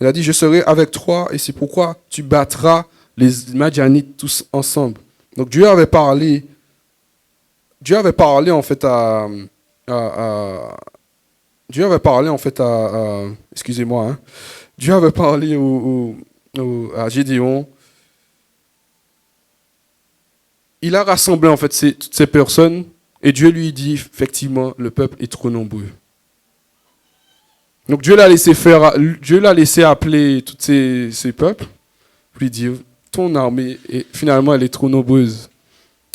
Speaker 1: Il a dit, je serai avec toi et c'est pourquoi tu battras les Madianites tous ensemble. Donc Dieu avait parlé en fait excusez-moi, hein. Dieu avait parlé à Gédéon. Il a rassemblé en fait toutes ces personnes et Dieu lui dit effectivement le peuple est trop nombreux. Donc Dieu l'a laissé appeler tous ces peuples pour lui dire ton armée finalement elle est trop nombreuse.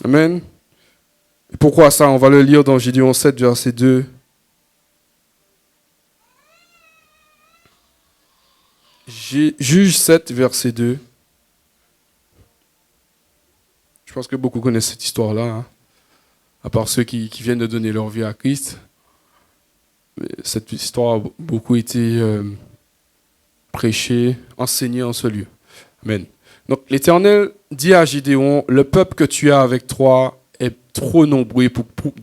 Speaker 1: Amen. Et pourquoi ça? On va le lire dans Gédéon 7 verset 2. Juge 7 verset 2. Je pense que beaucoup connaissent cette histoire-là, hein, à part ceux qui viennent de donner leur vie à Christ. Mais cette histoire a beaucoup été prêchée, enseignée en ce lieu. Amen. Donc l'Éternel dit à Gédéon, le peuple que tu as avec toi est trop nombreux,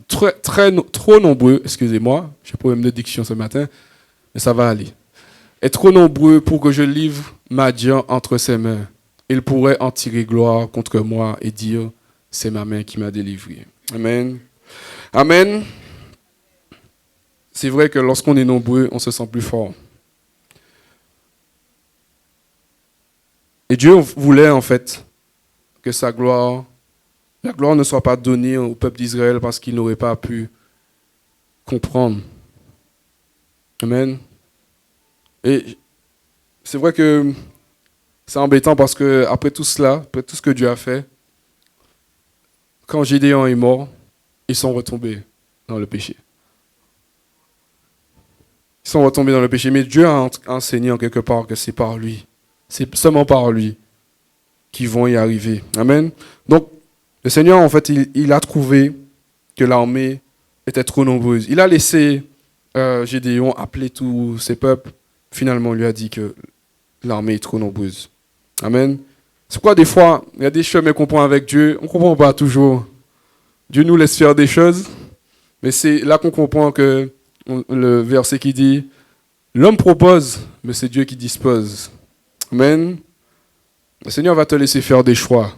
Speaker 1: trop nombreux, excusez-moi, j'ai problème de diction ce matin, mais ça va aller. Est trop nombreux pour que je livre Madian entre ses mains. Il pourrait en tirer gloire contre moi et dire, c'est ma main qui m'a délivré. Amen. Amen. C'est vrai que lorsqu'on est nombreux, on se sent plus fort. Et Dieu voulait en fait que la gloire ne soit pas donnée au peuple d'Israël parce qu'il n'aurait pas pu comprendre. Amen. Et c'est vrai que c'est embêtant parce que après tout cela, après tout ce que Dieu a fait, quand Gédéon est mort, ils sont retombés dans le péché. Ils sont retombés dans le péché, mais Dieu a enseigné en quelque part que c'est par lui. C'est seulement par lui qu'ils vont y arriver. Amen. Donc, le Seigneur, en fait, il a trouvé que l'armée était trop nombreuse. Il a laissé Gédéon appeler tous ses peuples. Finalement, on lui a dit que l'armée est trop nombreuse. Amen. C'est pourquoi des fois, il y a des chemins qu'on prend avec Dieu, on ne comprend pas toujours. Dieu nous laisse faire des choses, mais c'est là qu'on comprend que le verset qui dit « L'homme propose, mais c'est Dieu qui dispose. » Amen. Le Seigneur va te laisser faire des choix.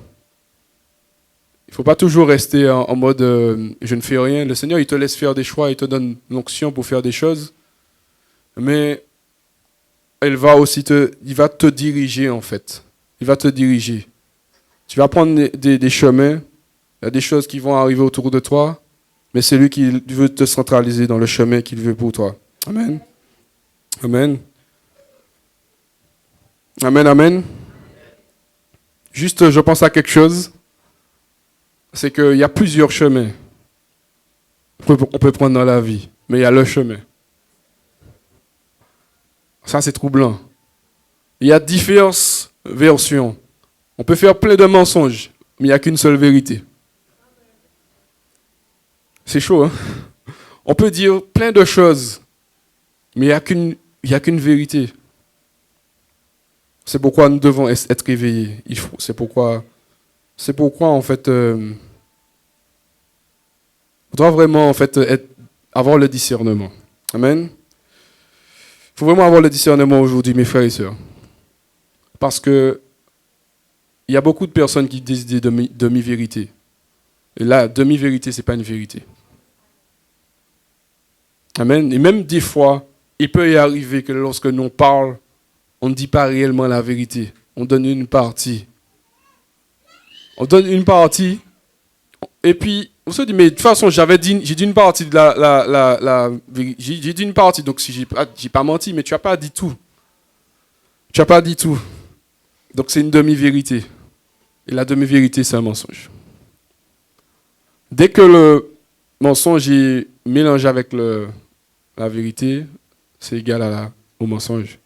Speaker 1: Il ne faut pas toujours rester en mode je ne fais rien. Le Seigneur, il te laisse faire des choix, il te donne l'onction pour faire des choses. Mais il va te diriger en fait. Il va te diriger. Tu vas prendre des chemins, il y a des choses qui vont arriver autour de toi, mais c'est lui qui veut te centraliser dans le chemin qu'il veut pour toi. Amen. Amen. Amen, amen. Juste, je pense à quelque chose. C'est qu'il y a plusieurs chemins qu'on peut prendre dans la vie, mais il y a le chemin. Ça, c'est troublant. Il y a diverses versions. On peut faire plein de mensonges, mais il n'y a qu'une seule vérité. C'est chaud, hein? On peut dire plein de choses, mais il n'y a qu'une vérité. C'est pourquoi nous devons être réveillés. C'est pourquoi, en fait, on doit vraiment, en fait, avoir le discernement. Amen. Il faut vraiment avoir le discernement aujourd'hui, mes frères et sœurs. Parce que il y a beaucoup de personnes qui disent des demi-vérités. Et là, demi-vérité, ce n'est pas une vérité. Amen. Et même des fois, il peut y arriver que lorsque nous parlons, on ne dit pas réellement la vérité. On donne une partie. On donne une partie. Et puis, on se dit, mais de toute façon, j'ai dit une partie de j'ai dit une partie, donc si j'ai pas menti, mais tu n'as pas dit tout. Tu n'as pas dit tout. Donc c'est une demi-vérité. Et la demi-vérité, c'est un mensonge. Dès que le mensonge est mélangé avec la vérité, c'est égal au mensonge.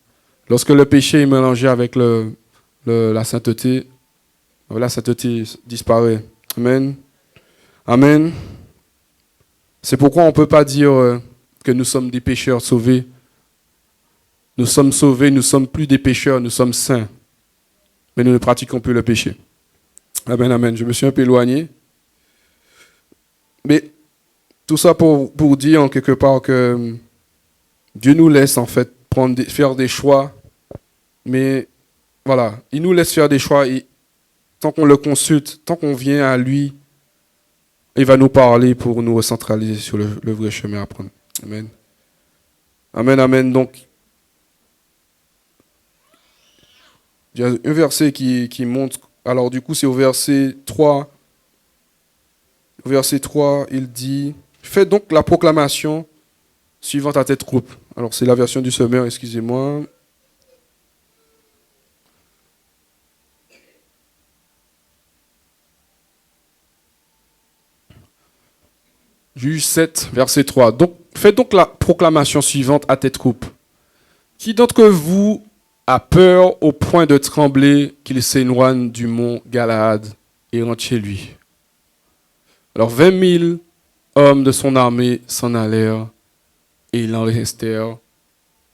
Speaker 1: Lorsque le péché est mélangé avec la sainteté disparaît. Amen. Amen. C'est pourquoi on ne peut pas dire que nous sommes des pécheurs sauvés. Nous sommes sauvés, nous ne sommes plus des pécheurs, nous sommes saints. Mais nous ne pratiquons plus le péché. Amen, amen. Je me suis un peu éloigné. Mais tout ça pour dire en quelque part que Dieu nous laisse en fait faire des choix. Mais voilà, il nous laisse faire des choix et tant qu'on le consulte, tant qu'on vient à lui, il va nous parler pour nous recentraliser sur le vrai chemin à prendre. Amen. Amen, amen. Donc, il y a un verset qui montre, alors du coup c'est au verset 3. Au verset 3, il dit, faites donc la proclamation suivante à tête groupe. Alors c'est la version du Sommeur, excusez-moi. Juge 7, verset 3. Donc, faites donc la proclamation suivante à tête groupe. Qui d'entre vous a peur au point de trembler qu'il s'éloigne du mont Galaad et rentre chez lui? Alors 20 000 hommes de son armée s'en allèrent et il en restèrent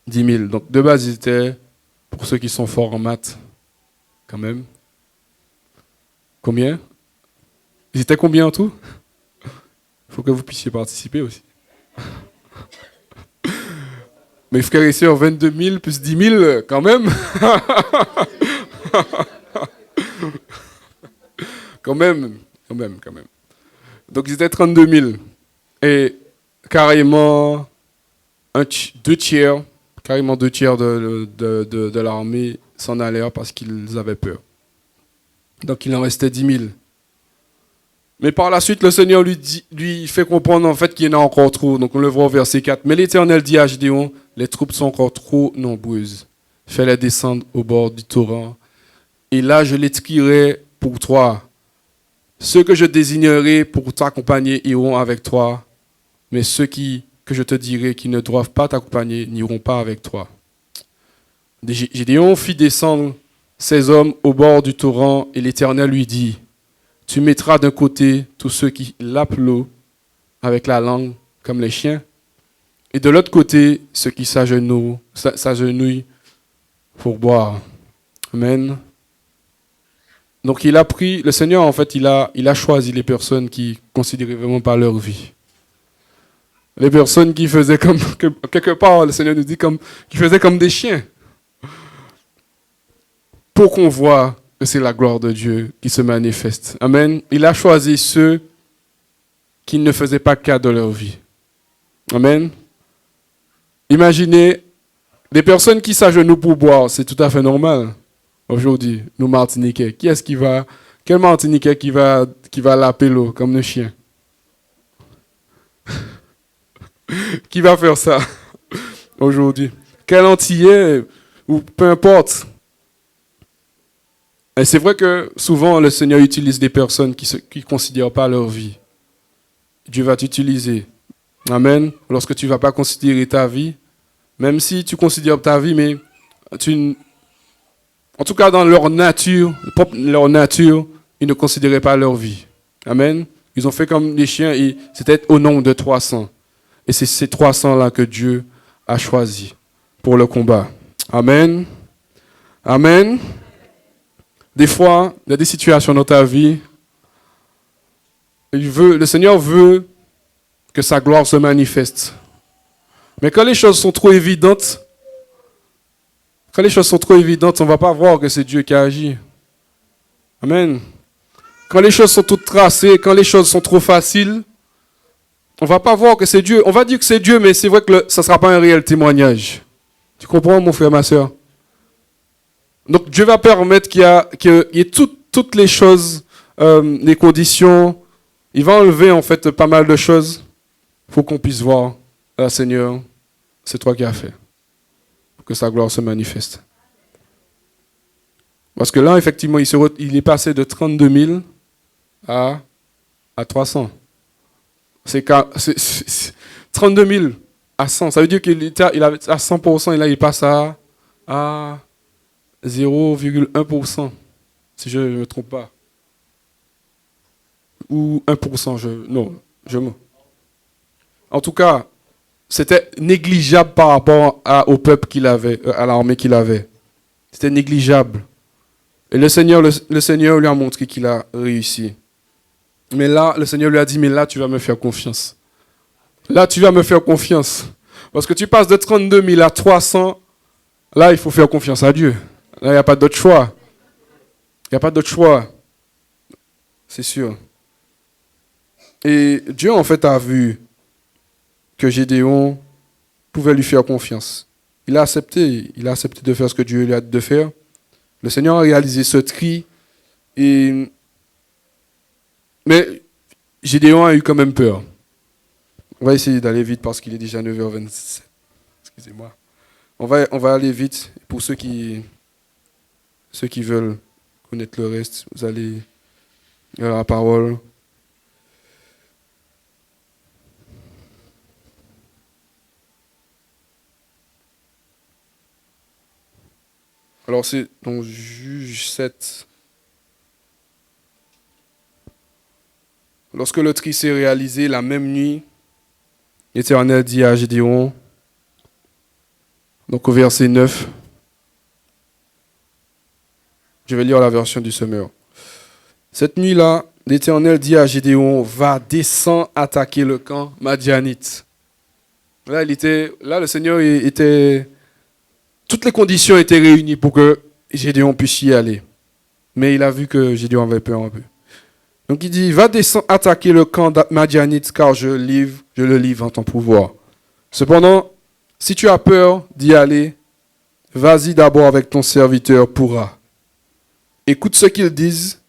Speaker 1: 10 000. Donc de base, ils étaient, pour ceux qui sont forts en maths, quand même. Combien? Ils étaient combien en tout? Il faut que vous puissiez participer aussi. Mes frères et sœurs, 22 000 plus 10 000, quand même. Quand même. Donc ils étaient 32 000. Et carrément, deux tiers de l'armée s'en allèrent parce qu'ils avaient peur. Donc il en restait 10 000. Mais par la suite, le Seigneur lui fait comprendre en fait qu'il y en a encore trop. Donc on le voit au verset 4. Mais l'Éternel dit à Gédéon, les troupes sont encore trop nombreuses. Fais-les descendre au bord du torrent. Et là, je les trierai pour toi. Ceux que je désignerai pour t'accompagner iront avec toi. Mais ceux que je te dirai qui ne doivent pas t'accompagner n'iront pas avec toi. Gédéon fit descendre ses hommes au bord du torrent et l'Éternel lui dit, tu mettras d'un côté tous ceux qui lapent l'eau avec la langue comme les chiens, et de l'autre côté ceux qui s'agenouillent pour boire. Amen. Donc le Seigneur en fait, il a choisi les personnes qui considéraient vraiment pas leur vie. Les personnes qui faisaient quelque part, le Seigneur nous dit qui faisaient comme des chiens. Pour qu'on voit que c'est la gloire de Dieu qui se manifeste. Amen. Il a choisi ceux qui ne faisaient pas cas de leur vie. Amen. Imaginez, des personnes qui s'agenouillent pour boire, c'est tout à fait normal. Aujourd'hui, nous Martiniquais, quel Martiniquais qui va laper l'eau comme le chien? Qui va faire ça aujourd'hui? Quel Antillais, ou peu importe. Et c'est vrai que souvent le Seigneur utilise des personnes qui ne considèrent pas leur vie. Dieu va t'utiliser. Amen. Lorsque tu ne vas pas considérer ta vie, Même si tu considères ta vie, mais en tout cas dans leur nature, ils ne considéraient pas leur vie. Amen. Ils ont fait comme les chiens et c'était au nombre de 300. Et c'est ces 300-là que Dieu a choisi pour le combat. Amen. Amen. Des fois, il y a des situations dans ta vie. Le Seigneur veut que sa gloire se manifeste. Mais quand les choses sont trop évidentes, on ne va pas voir que c'est Dieu qui a agi. Amen. Quand les choses sont toutes tracées, quand les choses sont trop faciles, on ne va pas voir que c'est Dieu. On va dire que c'est Dieu, mais c'est vrai que ça ne sera pas un réel témoignage. Tu comprends, mon frère, ma soeur? Donc Dieu va permettre qu'il y ait toutes les choses, les conditions. Il va enlever en fait pas mal de choses pour qu'on puisse voir, Seigneur, c'est toi qui as fait. Pour que sa gloire se manifeste. Parce que là, effectivement, il est passé de 32 000 à 300. C'est 32 000 à 100. Ça veut dire qu'il était à 100% et là, il passe à 0,1%. Si je ne me trompe pas. Ou 1%. Non. En tout cas, c'était négligeable par rapport au peuple qu'il avait, à l'armée qu'il avait. C'était négligeable. Et le Seigneur lui a montré qu'il a réussi. Mais là, le Seigneur lui a dit, mais là, tu vas me faire confiance. Là, tu vas me faire confiance. Parce que tu passes de 32 000 à 300, là, il faut faire confiance à Dieu. Là, il n'y a pas d'autre choix. Il n'y a pas d'autre choix. C'est sûr. Et Dieu, en fait, a vu que Gédéon pouvait lui faire confiance. Il a accepté de faire ce que Dieu lui a dit de faire. Le Seigneur a réalisé ce tri. Mais Gédéon a eu quand même peur. On va essayer d'aller vite parce qu'il est déjà 9h27. Excusez-moi. On va aller vite. Pour ceux qui veulent connaître le reste, vous allez à la parole. Alors c'est dans Juge 7. Lorsque le tri s'est réalisé la même nuit, l'Éternel dit à Gédéon, donc au verset 9, je vais lire la version du semeur. Cette nuit-là, l'Éternel dit à Gédéon, va, descends attaquer le camp madianite. Là, le Seigneur était... Toutes les conditions étaient réunies pour que Gédéon puisse y aller. Mais il a vu que Gédéon avait peur un peu. Donc il dit, va descendre attaquer le camp madianite, car je le livre en ton pouvoir. Cependant, si tu as peur d'y aller, vas-y d'abord avec ton serviteur Pourra. Écoute ce qu'ils disent,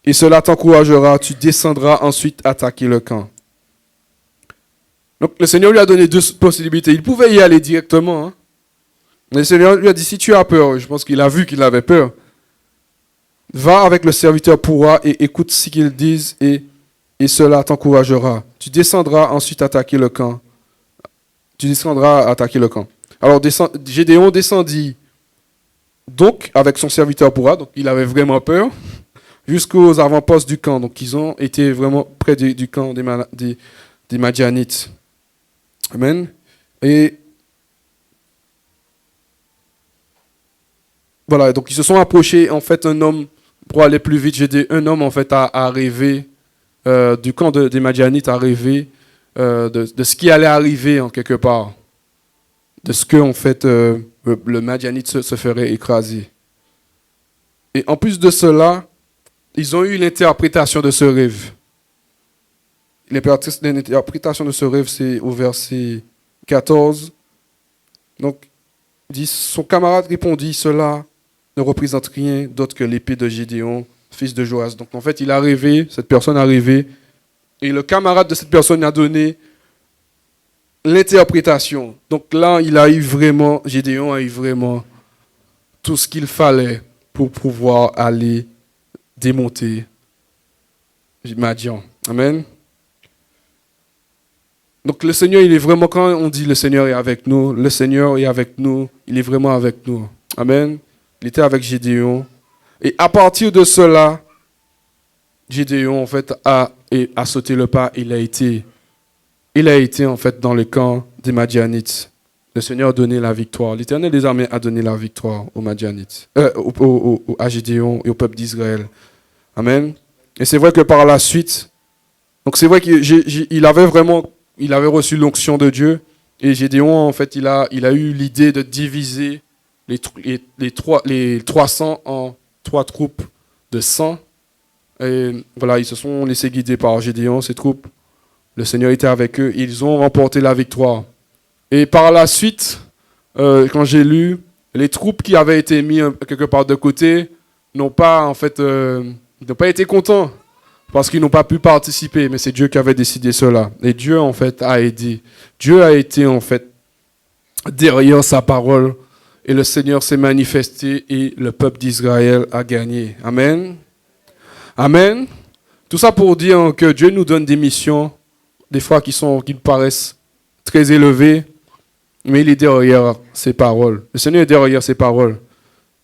Speaker 1: et cela t'encouragera, tu descendras ensuite attaquer le camp. Donc le Seigneur lui a donné deux possibilités. Il pouvait y aller directement, hein. Mais le Seigneur lui a dit, si tu as peur, je pense qu'il a vu qu'il avait peur, va avec le serviteur Pourra et écoute ce qu'ils disent et cela t'encouragera. Tu descendras ensuite attaquer le camp. Alors Gédéon descendit donc avec son serviteur Pourra, donc il avait vraiment peur, jusqu'aux avant-postes du camp. Donc ils ont été vraiment près du camp des Madianites. Amen. Et voilà, donc ils se sont approchés. En fait, un homme, pour aller plus vite, un homme en fait a rêvé du camp des Madianites, a rêvé de ce qui allait arriver en quelque part, de ce que en fait le Madianite se ferait écraser. Et en plus de cela, ils ont eu l'interprétation de ce rêve. L'interprétation de ce rêve, c'est au verset 14. Donc, il dit, son camarade répondit, cela ne représente rien d'autre que l'épée de Gédéon, fils de Joas. Donc en fait, cette personne a rêvé, et le camarade de cette personne a donné l'interprétation. Donc là, Gédéon a eu vraiment tout ce qu'il fallait pour pouvoir aller démonter Madian. Amen. Donc le Seigneur, il est vraiment, quand on dit le Seigneur est avec nous, le Seigneur est avec nous, il est vraiment avec nous. Amen. Il était avec Gédéon. Et à partir de cela, Gédéon, en fait, a sauté le pas. Il a été, en fait, dans le camp des Madianites. Le Seigneur a donné la victoire. L'Éternel des armées a donné la victoire aux Madianites, à Gédéon et au peuple d'Israël. Amen. Et c'est vrai que par la suite, donc c'est vrai qu'il avait reçu l'onction de Dieu. Et Gédéon, en fait, il a eu l'idée de diviser les 300 en 3 troupes de 100. Et voilà, ils se sont laissés guider par Gédéon, ces troupes. Le Seigneur était avec eux. Ils ont remporté la victoire. Et par la suite, quand j'ai lu, les troupes qui avaient été mises quelque part de côté n'ont pas été contents parce qu'ils n'ont pas pu participer. Mais c'est Dieu qui avait décidé cela. Et Dieu, en fait, a aidé. Dieu a été, en fait, derrière sa parole. Et le Seigneur s'est manifesté et le peuple d'Israël a gagné. Amen. Amen. Tout ça pour dire que Dieu nous donne des missions, des fois qui nous paraissent très élevées, mais il est derrière ses paroles. Le Seigneur est derrière ses paroles.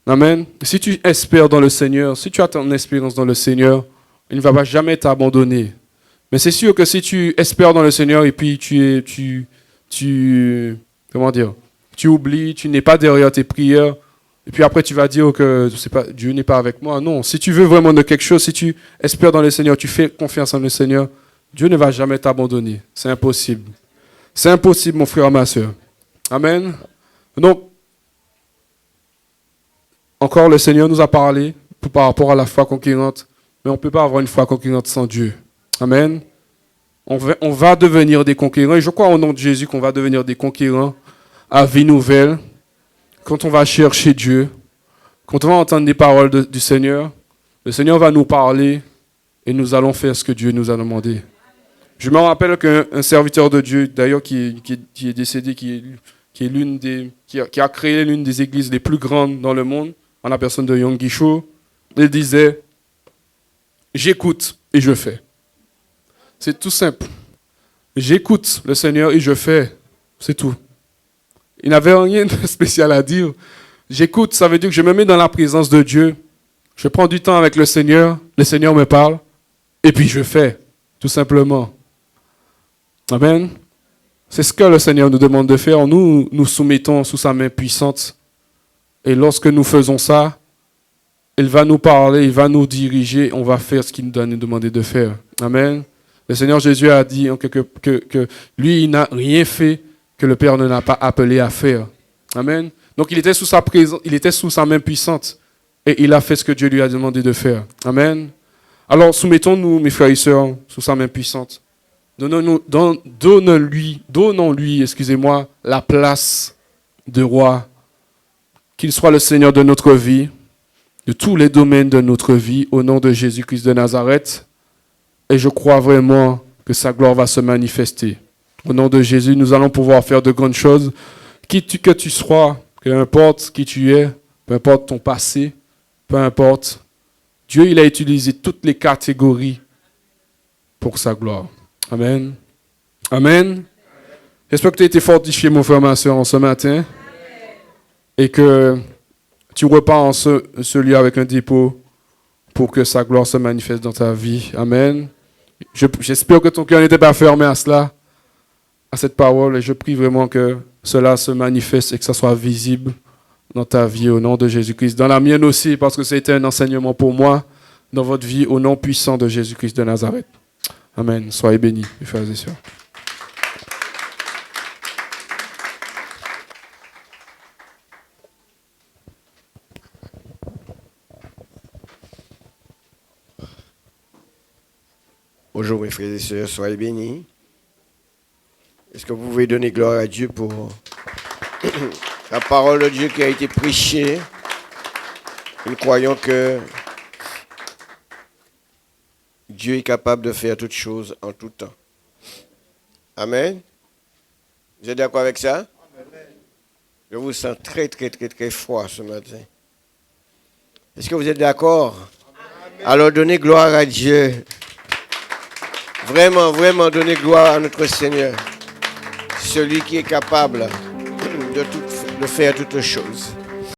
Speaker 1: Amen. Si tu espères dans le Seigneur, si tu as ton espérance dans le Seigneur, il ne va jamais t'abandonner. Mais c'est sûr que si tu espères dans le Seigneur et puis tu oublies, tu n'es pas derrière tes prières, et puis après tu vas dire que Dieu n'est pas avec moi. Non, si tu veux vraiment de quelque chose, si tu espères dans le Seigneur, tu fais confiance en le Seigneur, Dieu ne va jamais t'abandonner. C'est impossible. C'est impossible, mon frère, ma soeur. Amen. Donc, encore le Seigneur nous a parlé par rapport à la foi conquérante, mais on ne peut pas avoir une foi conquérante sans Dieu. Amen. On va devenir des conquérants, et je crois au nom de Jésus qu'on va devenir des conquérants à vie nouvelle, quand on va chercher Dieu, quand on va entendre les paroles du Seigneur, le Seigneur va nous parler et nous allons faire ce que Dieu nous a demandé. Je me rappelle qu'un serviteur de Dieu, d'ailleurs qui est décédé, qui a créé l'une des églises les plus grandes dans le monde, en la personne de Yonggi Cho, il disait « J'écoute et je fais ». C'est tout simple. J'écoute le Seigneur et je fais. C'est tout. Il n'avait rien de spécial à dire. J'écoute, ça veut dire que je me mets dans la présence de Dieu. Je prends du temps avec le Seigneur me parle, et puis je fais, tout simplement. Amen. C'est ce que le Seigneur nous demande de faire. Nous nous soumettons sous sa main puissante. Et lorsque nous faisons ça, il va nous parler, il va nous diriger, on va faire ce qu'il nous a demandé de faire. Amen. Le Seigneur Jésus a dit que lui, il n'a rien fait que le Père ne l'a pas appelé à faire. Amen. Donc il était sous sa présence, il était sous sa main puissante et il a fait ce que Dieu lui a demandé de faire. Amen. Alors soumettons-nous, mes frères et sœurs, sous sa main puissante. Donnons-lui, la place de roi. Qu'il soit le Seigneur de notre vie, de tous les domaines de notre vie, au nom de Jésus-Christ de Nazareth. Et je crois vraiment que sa gloire va se manifester. Au nom de Jésus, nous allons pouvoir faire de grandes choses. Que tu sois, peu importe qui tu es, peu importe ton passé, peu importe. Dieu, il a utilisé toutes les catégories pour sa gloire. Amen. Amen. J'espère que tu as été fortifié, mon frère, ma soeur, en ce matin. Et que tu repars en ce lieu avec un dépôt pour que sa gloire se manifeste dans ta vie. Amen. J'espère que ton cœur n'était pas fermé à cela, à cette parole, et je prie vraiment que cela se manifeste et que ça soit visible dans ta vie au nom de Jésus-Christ. Dans la mienne aussi, parce que c'était un enseignement pour moi, dans votre vie, au nom puissant de Jésus-Christ de Nazareth. Amen. Soyez bénis, mes frères et sœurs.
Speaker 2: Bonjour mes frères et sœurs, soyez bénis. Est-ce que vous pouvez donner gloire à Dieu pour la parole de Dieu qui a été prêchée? Nous croyons que Dieu est capable de faire toutes choses en tout temps. Amen. Vous êtes d'accord avec ça? Amen. Je vous sens très, très, très, très froid ce matin. Est-ce que vous êtes d'accord? Amen. Alors donnez gloire à Dieu. Vraiment, vraiment, donnez gloire à notre Seigneur. celui qui est capable de faire toutes choses.